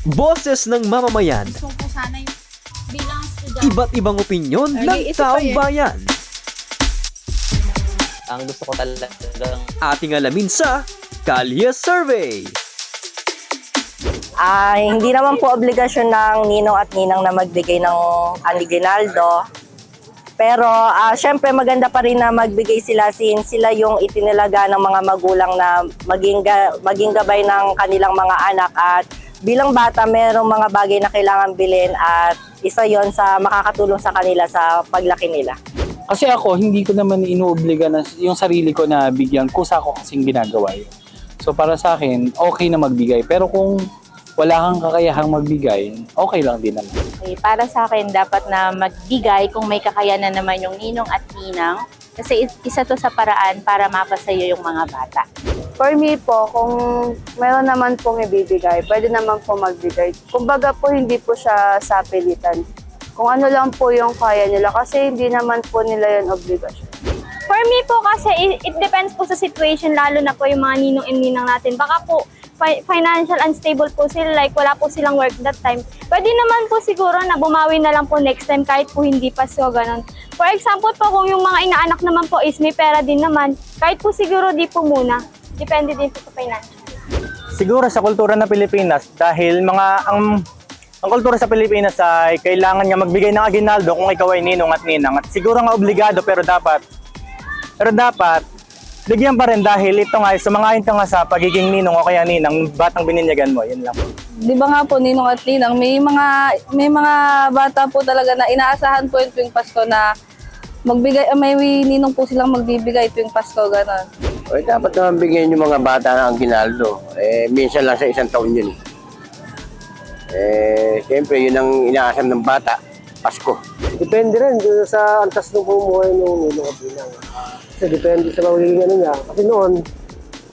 Boses ng mamamayan, Gusto ko sana yung bilang estudyante. iba't ibang opinyon ng taong bayan. Ang gusto ko talagang Ating alamin sa Kalye Survey. Hindi naman po obligasyon ng ninong at ninang na magbigay ng aguinaldo. Pero syempre maganda pa rin na magbigay sila since sila yung itinilaga ng mga magulang na maging gabay ng kanilang mga anak. At bilang bata, merong mga bagay na kailangan bilhin at isa yon sa makakatulong sa kanila sa paglaki nila. Kasi ako, hindi ko naman inuobliga na yung sarili ko na bigyan kusa ako kasing ginagawa yun. So para sa akin, okay na magbigay. Pero kung wala kang kakayahang magbigay, okay lang din naman. Okay, para sa akin, dapat na magbigay kung may kakayanan naman yung ninong at ninang. Kasi isa to sa paraan para mapasayo yung mga bata. For me po, kung meron naman pong ibibigay, pwede naman po magbigay. Kumbaga po, hindi po siya sa pilitan. Kung ano lang po yung kaya nila kasi hindi naman po nila yun obligasyon. For me po kasi it depends po sa situation, lalo na po yung mga ninong and ninang natin. Baka po financial unstable po sila, like wala po silang work that time. Pwede naman po siguro na bumawi na lang po next time kahit po hindi Pasko, ganun. For example po, kung yung mga inaanak naman po is may pera din naman, kahit po siguro di po muna. Depende din po sa financial. Siguro sa kultura ng Pilipinas, dahil ang kultura sa Pilipinas ay kailangan nga magbigay ng aguinaldo kung ikaw ay ninong at ninang. At siguro nga obligado pero dapat bigyan pa rin dahil ito nga sumang-ayon ka nga sa pagiging ninong o kaya ninang batang bininyagan mo. Yun lang. Di ba nga po, ninong at ninang, may mga bata po talaga na inaasahan po yung tuwing Pasko na magbigay, may ninong po silang magbibigay tuwing Pasko, gano'n. O, dapat naman bigyan yung mga bata ng aguinaldo. Minsan lang sa isang taon yun. Siyempre, yun ang inaasam ng bata, Pasko. Depende rin sa antas ng bumuhay ng ninong at ninang. Kasi depende sa magiging ano niya. Kasi noon,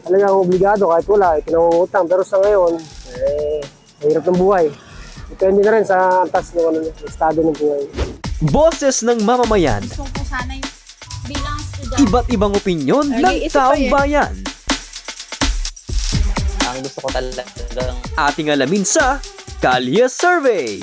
talagang obligado kahit wala, pinangungutang. Pero sa ngayon, mahirap ng buhay. Depende na rin sa antas ng estado ng buhay. Boses ng mamamayan, Gusto ko sana yung bilang estudyante. iba't ibang opinyon ng taong bayan. ang gusto ko talagang Ating alamin sa Kalye Survey.